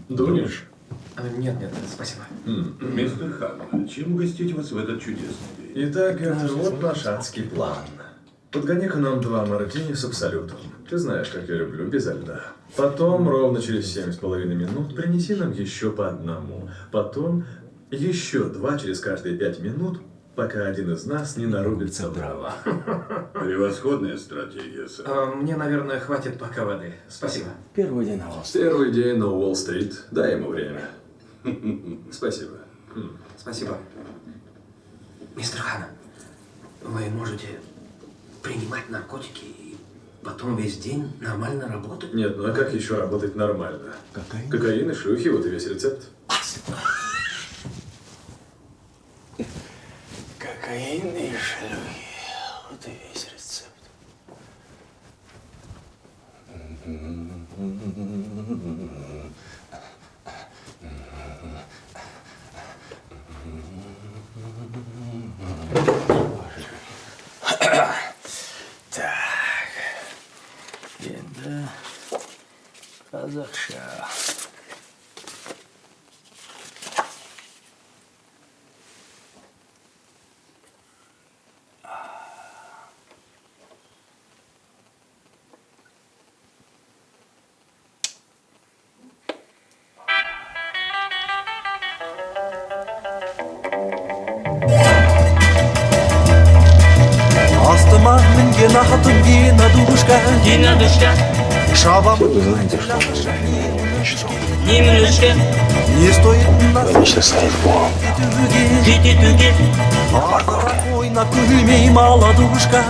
Дунешь? Нет, спасибо. Мистер Хан, чем угостить вас в этот чудесный день? Итак, вот наш адский план. Подгони-ка нам 2 мартини с абсолютом. Ты знаешь, как я люблю, безо льда. Потом, ровно через 7,5 минут, принеси нам еще по одному. Потом, еще 2 через каждые 5 минут, пока один из нас не нарубится дрова. Превосходная стратегия, сэр. Мне, наверное, хватит пока воды. Спасибо. Первый день на Уолл-стрит. Первый день на Уолл-стрит. Дай ему время. Спасибо. Спасибо. Мистер Хан, вы можете принимать наркотики и потом весь день нормально работать? Нет, ну а как еще работать нормально? Кокаин? Кокаин и шлюхи, вот и весь рецепт. Кокаин и шлюхи. Вот и весь рецепт. Так. Енді қазақша. Астыма мінген атым Динадушка. Шабам. Вы знаете, что мы часов. Не стоит нас Лично стоит Богом. Ойнап күлмейм аладушка.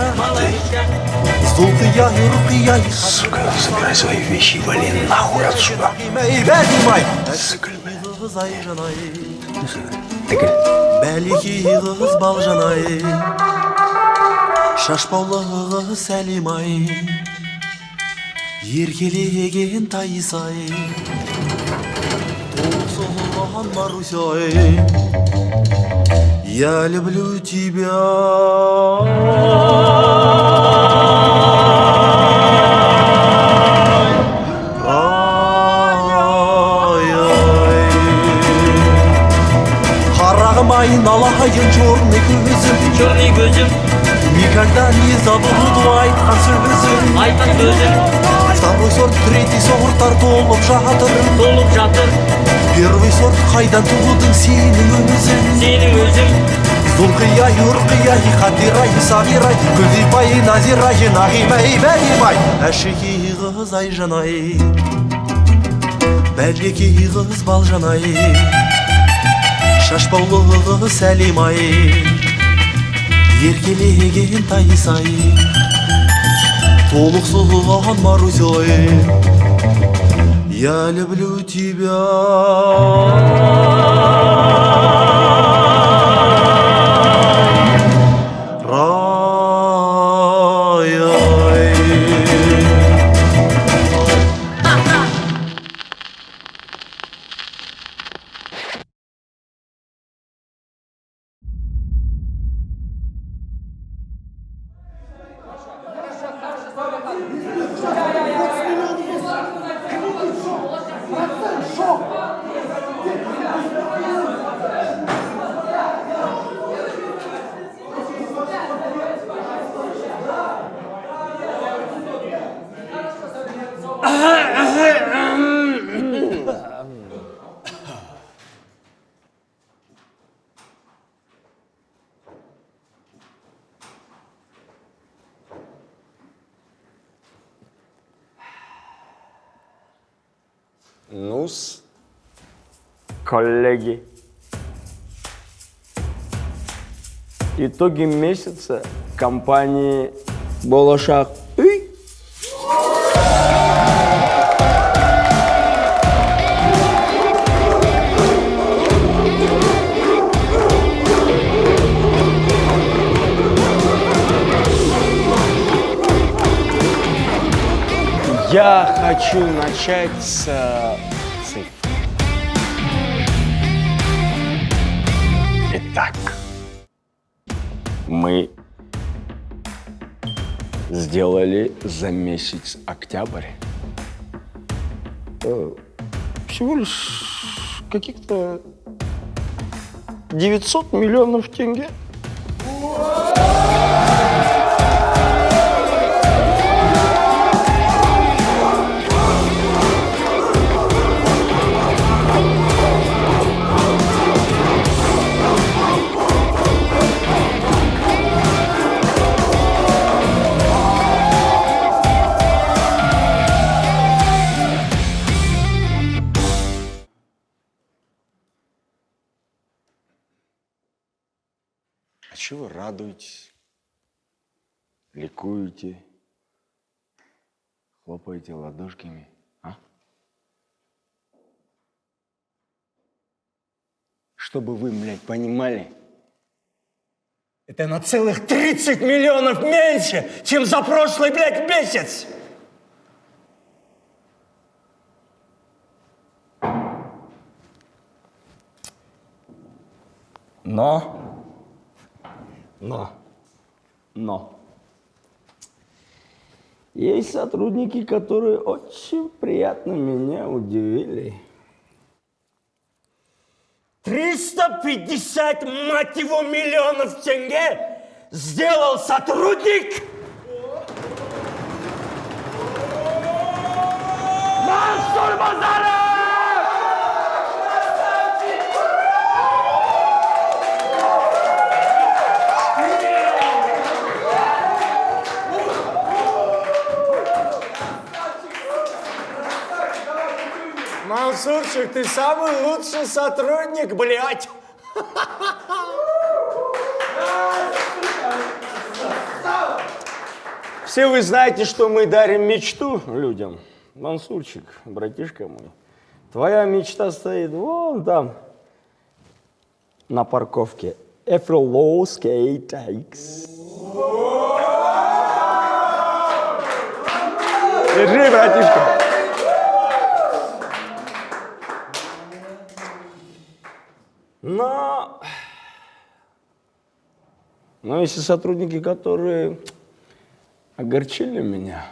Зулқия юрқия Сука, собирай свои вещи и вали нахуй отсюда. бәдімай Сыкыль, қыз ай жанай тыкіль. бәлекей қыз бал жанай шашбаулы қыз сәлимай еркелеген тайсай толсылған Марусяй я люблю тебя. Қарағым айналайын черный көзім никогда не забуду айтқан сөзім второй сорт третий сорттар толып жатыр первый сорт қайдан тудың сенің өзің зұлқия юрқия хатирай сағирай гүлзипай назирай нағимай бәлимай әшекей қыз ай жанай бәлекей қыз бал жанай шашбаулы сәлимай еркелеген тайсай толықсыған Марусяй я люблю тебя. Ну-с, коллеги, итоги месяца компании «Болашак». хочу начать с цифр. Итак, мы сделали за месяц октябрь всего лишь каких-то 900 миллионов тенге. А чего вы радуетесь, ликуете, хлопаете ладошками, а? Чтобы вы, блядь, понимали, это на целых 30 миллионов меньше, чем за прошлый, блядь, месяц! Но. Есть сотрудники, которые очень приятно меня удивили. 350, мать его, миллионов тенге сделал сотрудник! Мансур Базаров! Мансурчик, ты самый лучший сотрудник, блядь! Все вы знаете, что мы дарим мечту людям. Мансурчик, братишка мой, твоя мечта стоит вон там, на парковке. Эфроловский такс. Держи, братишка. Но если сотрудники, которые огорчили меня,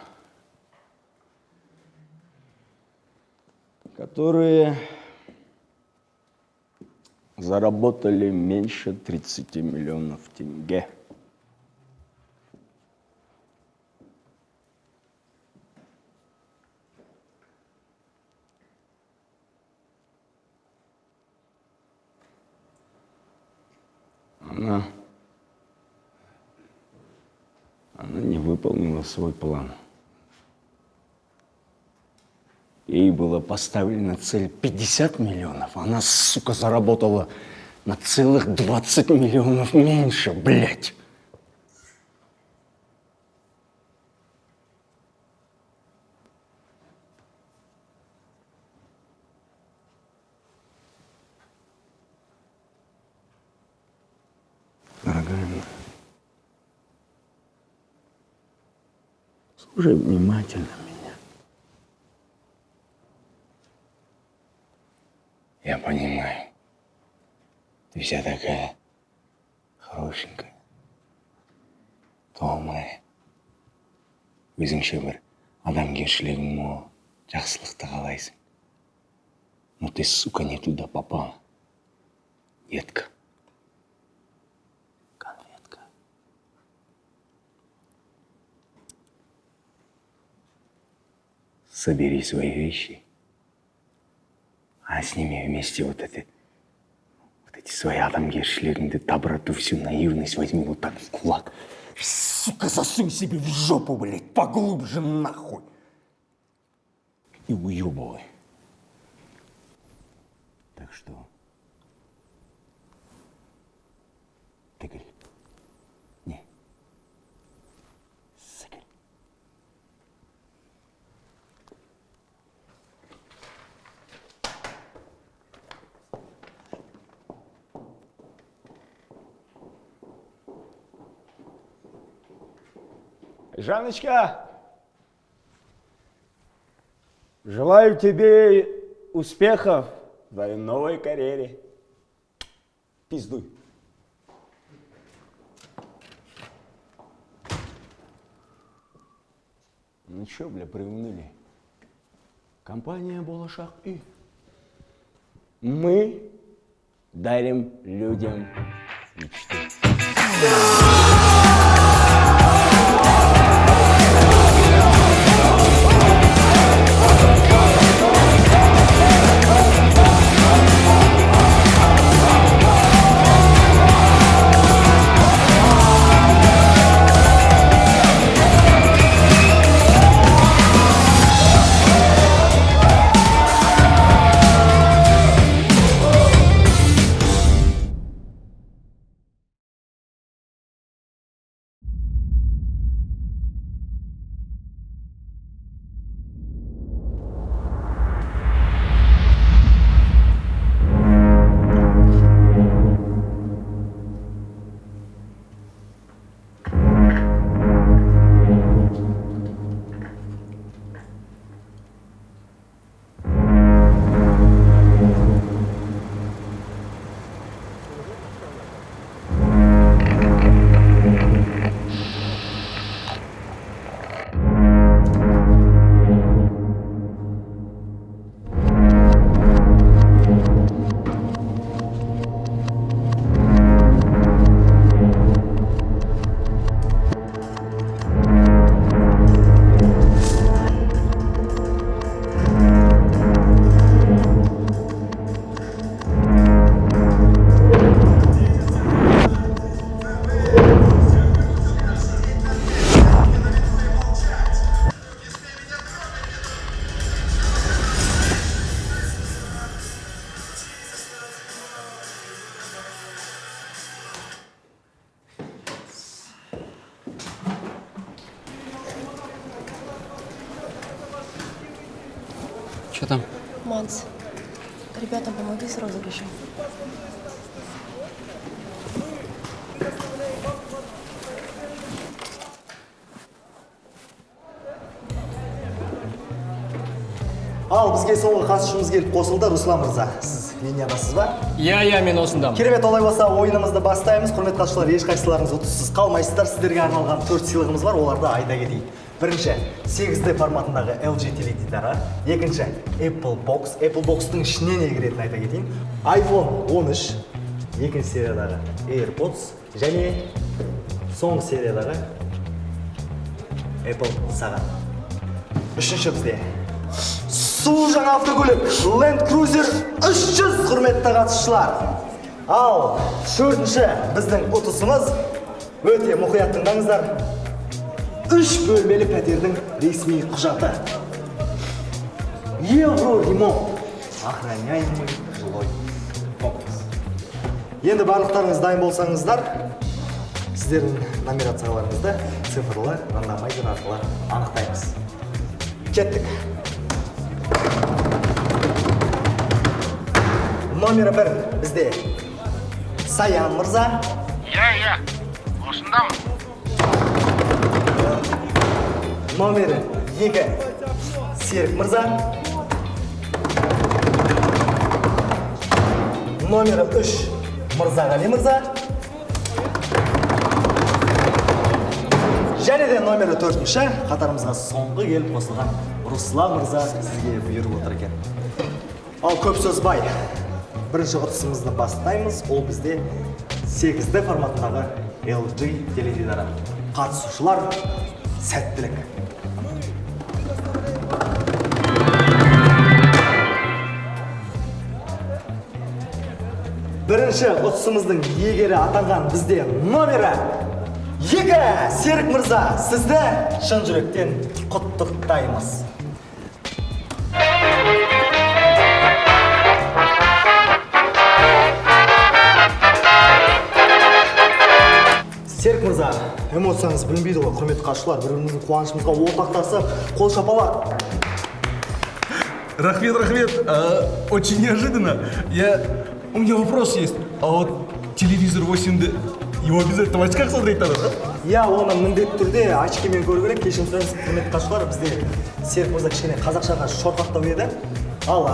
которые заработали меньше 30 миллионов тенге, она не выполнила свой план. Ей была поставлена цель 50 миллионов, она, сука, заработала на целых 20 миллионов меньше, блядь. Дорогая моя, слушай внимательно меня. Я понимаю, ты вся такая хорошенькая, добрая. Өзіңше бір адамгершілігің мол, жақсылықты қалайсың. Но ты, сука, не туда попала, детка. Конфетка. Собери свои вещи, а с ними вместе вот эти свои адамгершілігіңді, доброту, всю наивность возьми вот так в кулак. Сука, засунь себе в жопу, блядь, поглубже нахуй. И уебывай. Так что... Тыгель. Не. Сыгель. Жанночка! Желаю тебе успехов в твоей новой карьере. Пиздуй. Ну чё, бля, приуныли? Компания «Болашак Үй». Мы дарим людям мечты. Что там? Манс, ребятам помоги с розыгрышем. Ал бізге соңғы қатысушымыз келіп қосылды, Руслан мырза. Сіз линиядасыз ба? Иә, мен осындамын. Керемет, олай болса ойынымызды бастаймыз. Құрметті қатысушылар, ешқайсыларыңыз ұтыссыз қалмайсыздар. Сіздерге арналған 4 сыйлығымыз бар, оларды айта кетейін. Бірінші, 8D форматындағы LG теледидары. Екінші, Apple Box. Apple Box-тың ішіне не кіретінін айта кетейін. iPhone 13, екінші сериядағы AirPods және соңғы сериядағы Apple сағат. Үшінші бізде су жаңа автокөлік Land Cruiser 300, құрметті қатысушылар. Ал төртінші біздің ұтысымыз өте мұқият тыңдаңыздар. 3 бөлмелі пәтердің ресми құжаты. Евроремонт. Охраняемый жилой комплекс. Енді барлықтарыңыз дайын болсаңыздар, сіздердің номерацияларыңызды цифрлы рандомайзер арқылы анықтаймыз. Кеттік. Номері 1 бізде Саян мырза. Иә, осындамын. Номері 2 Серік мырза. Номері 3 Мырзағали мырза. Және де номері 4-ші қатарымызға соңғы келіп қосылған Руслан мырза сізге бұйырып отыр екен. Ал көп сөз бай. Бірінші ұтысымызды бастаймыз. Ол бізде 8D форматындағы LG теледидары. Қатысушылар, сәттілік. Бірінші ұтысымыздың иегері атанған бізде номері 2 Серік мырза, сізді шын жүректен құттықтаймыз. Серік мырза, эмоцияңыз білінбейді ғой, құрметті қатысушылар, бір-біріміздің қуанышымызға ортақтасып, қол шапалақ. Рахмет. Очень неожиданно. У меня вопрос есть. А вот телевизор 8D, его обязательно в очках смотреть надо, да? Иә, оны міндетті түрде очкимен көру керек. Кешірім сұраймыз, құрметті қатысушылар, бізде Серік мырза кішкене қазақшаға шорқақтау еді. Ал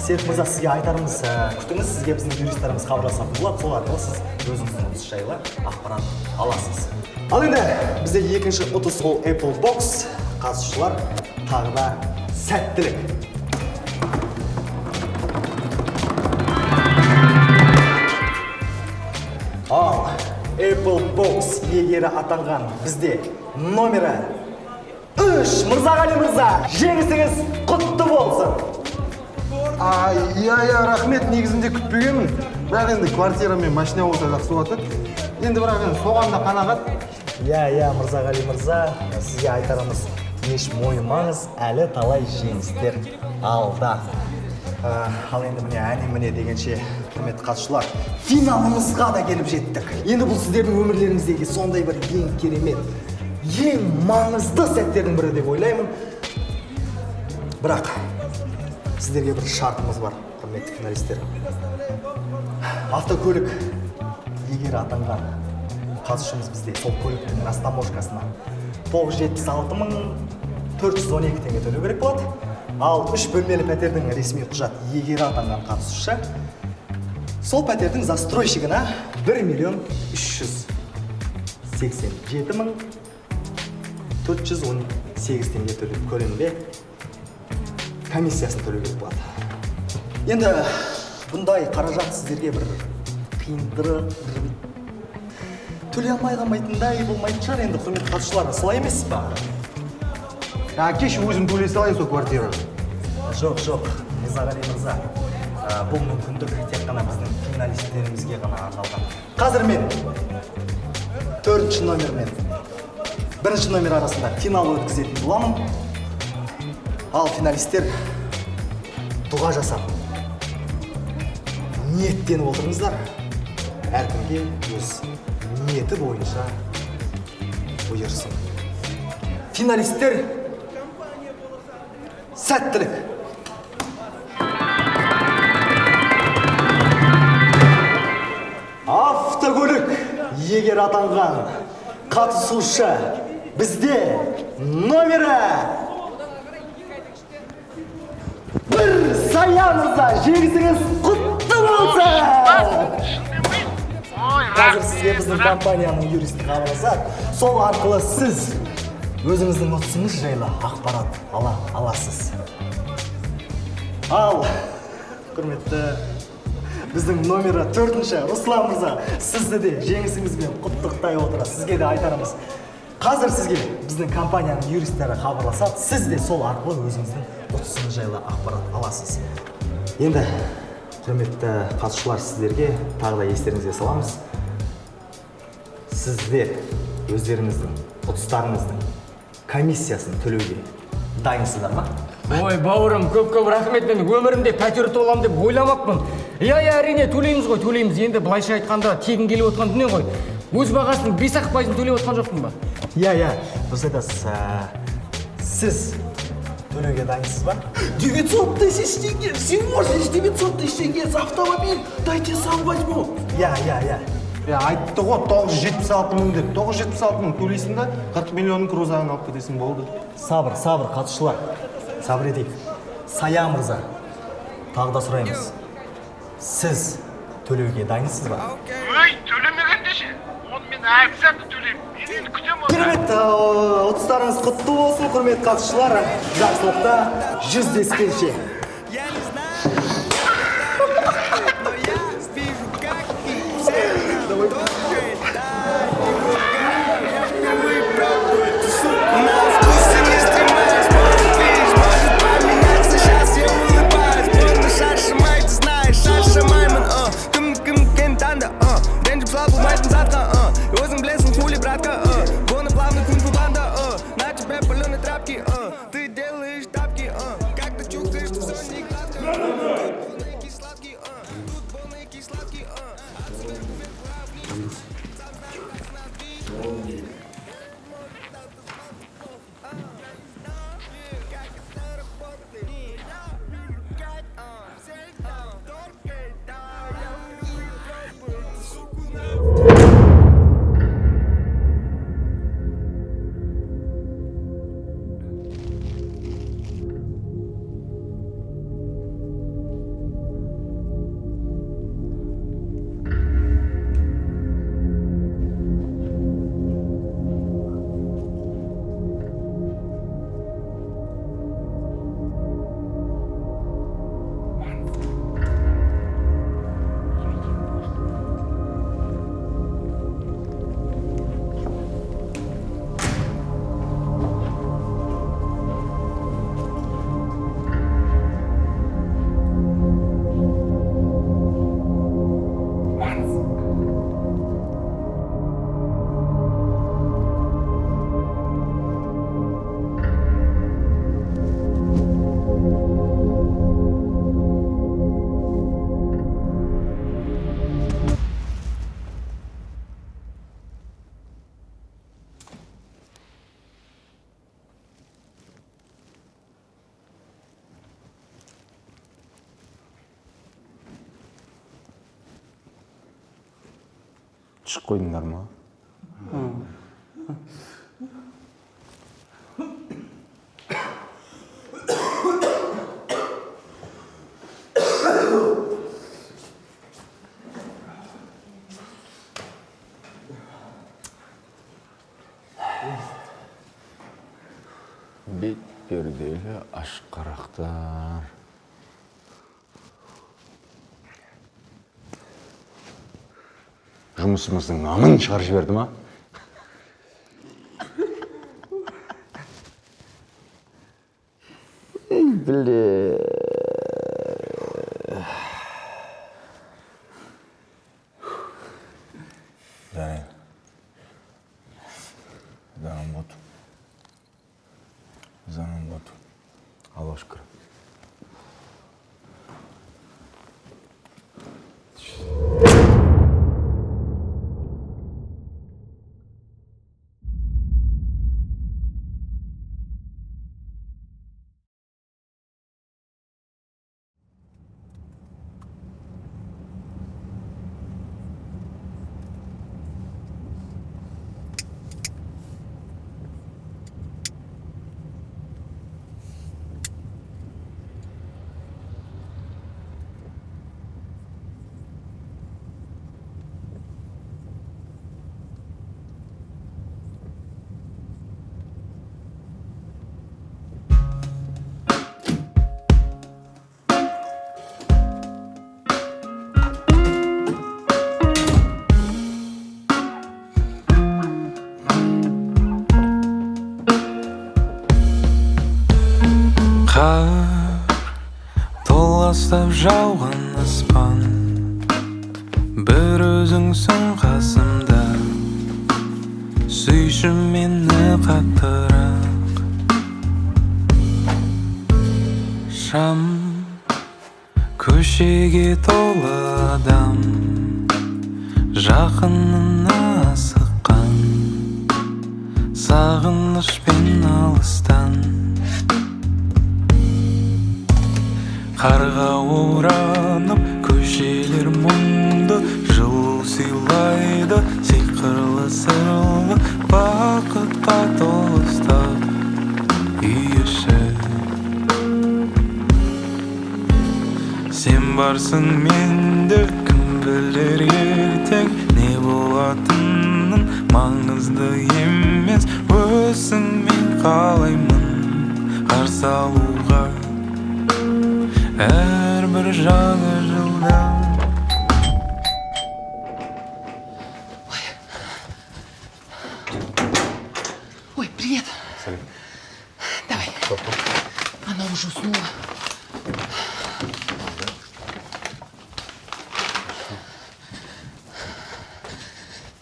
Серік мырза, сізге айтарымыз, күтіңіз, сізге біздің юристтарымыз хабарласатын болады. Сол арқылы сіз өзіңіздің ұтыс жайлы ақпарат аласыз. Ал енді бізде екінші ұтыс ол Apple Box. Қатысушылар тағы да сәттілік. Ал Apple Box егері атанған бізде номері 3. Мырзағали мырза, жеңісіңіз құтты болсын. Иә, рахмет, негізінде күтпегенмін. Бірақ енді квартира мен машина болса жақсы болады. Енді бірақ енді соған да қанағат. Иә, Мырзағали мырза, сізге айтарымыз, еш мойымаңыз, әлі талай жеңістер алда. Ал енді міне дегенше, құрметті қатысушылар, финалымызға да келіп жеттік. Енді бұл сіздердің өмірлеріңіздегі сондай бір ең керемет, ең маңызды сәттердің бірі деп ойлаймын. Бірақ сіздерге бір шартымыз бар, құрметті финалистер. Автокөлік егері атанған қатысушымыз бізде сол көліктің растаможкасына 976.412 теңге төлеу керек болады. Ал 3 бөлмелі пәтердің ресми құжат егері атанған қатысушы сол пәтердің застройщигына 1.387.418 теңге төлеп көлемінде комиссиясын төлеу керек болады. Енді бұндай қаражат сіздерге бір қиындырып төлей алмай қалмайтындай болмайтын шығар. Енді құрметті қатысушылар, солай емес па? Кеш өзім төлей салайын сол квартираға. Жоқ, Мырзағали мырза. Бұл мүмкіндік тек қана біздің финалистерімізге ғана арналған. Қазір мен 4-ші номер мен 1-ші номер арасында финал өткізетін боламын. Ал финалистер дұға жасап, ниеттеніп отырыңыздар. Әркімге өз ниеті бойынша бұйырсын. Финалистер, сәттілік! Автокөлік егер атанған қатысушы бізде номері 1. Саямырза, жеңісіңіз құтты болсын! Қазір сізге біздің компанияның юристі хабарласады. Сол арқылы сіз өзіңіздің ұтысыңыз жайлы ақпарат аласыз. Ал, құрметті, біздің номері 4-ші Руслан мырза, сізді де жеңісіңізбен құттықтай отыра. Сізге де айтарымыз. Қазір сізге біздің компанияның юристері хабарласады. Сіз де сол арқылы өзіңіздің ұтысыңыз жайлы ақпарат аласыз. Енді, құрметті қатысушылар, сіздерге тағы да естеріңізге саламыз. Сіздер өздеріңіздің ұтыстарыңыздың комиссиясын төлеуге дайынсыздар ма? Ой, бауырым, көп рахмет. Мен өмірімде пәтер толам деп ойламаппын. Иә, әрине төлейміз ғой, төлейміз. Енді былайша айтқанда тегін келіп отқан дүние ғой. Өз бағасының 5-ақ% төлеп отқан жоқпын ба? Иә, дұрыс айтасыз. Сіз төлеуге дайынсыз ба? 900 тысяч тенге, всего лишь 900 тысяч тенге за автомобиль. Дайте сам возьму. Иә. Айтты ғой 976 мың деп. 976 мың төлейсің да 40 миллионның крузағын алып кетесің, болды. Сабыр, қатысушылар. Сабыр етейік. Сая мырза, тағы да сұраймыз. Сіз төлеуге дайынсыз ба? Өй, төлемегенде ше. Оны мен обязательно төлеймін. Мен енді күтем оны. Керемет, ұтыстарыңыз құтты болсын, құрметті қатысушылар. Жақсылықта жүздескенше. Өзің білесің, хули, братка, Гона плавный кунг-фу банда, На тебе паленые трапки, Ты делаешь тапки, Как ты чувствуешь, что все не гладко, Тут полный кисладкий, Тут полный кисладкий, Шығып қойдыңдар ма? Бет перделі ашқарақтар. Жұмысымыздың намын шығарып жіберді ма? Біле. Заработал. Алло, шүкір. Толастап жауған аспан, бір өзіңсің қасымда, сүйші мені қаттырақ. Шам көшеге толы адам, жақынына асыққан, сағынышпен алыстан. Қарға оранып, көшелер мұңды, жылу сыйлайды, сиқырлы сырлы, бақытқа толыстап үй іші. Сен барсың менде, кім білер ертең не болатынын, маңызды емес, өзіңмен қалаймын қарсы алуға. Әрбір жаңа жылда. Ой, привет. Салют. Давай. Она уже уснула.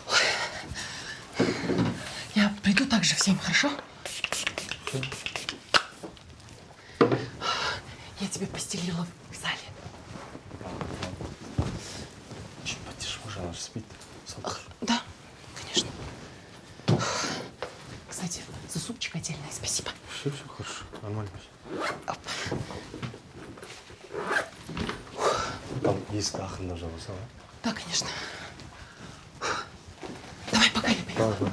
Ой. Я приду также в 7, хорошо? Я тебе постелила в зале. Чуть потише, уже она же спит. Да, конечно. Кстати, за супчик отдельное спасибо. Все хорошо, нормально. Там ескі ақырында жабылса, а? Да, конечно. Давай, пока, любимый.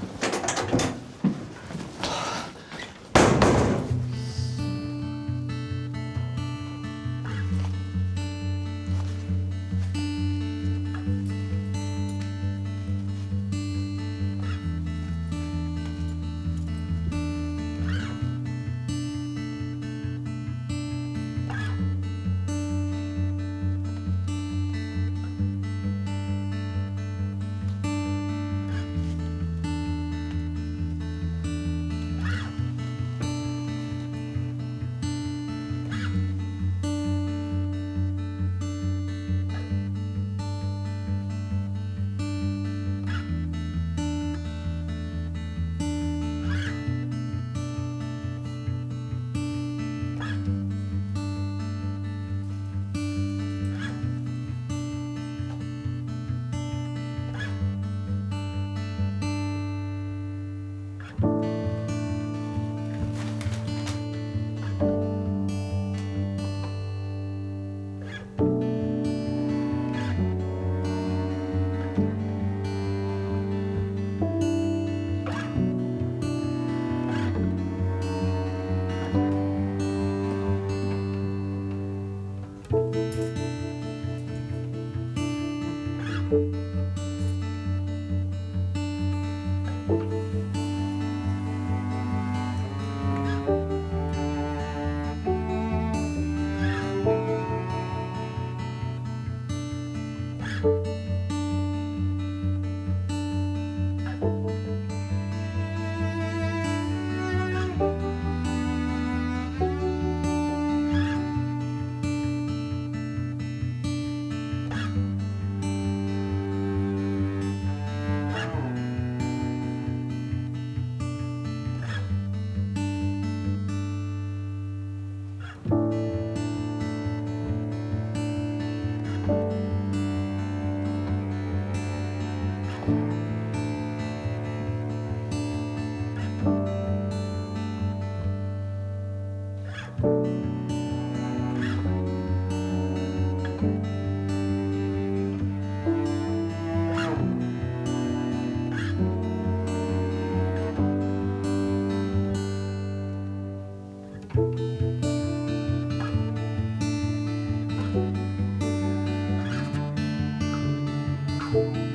Ага.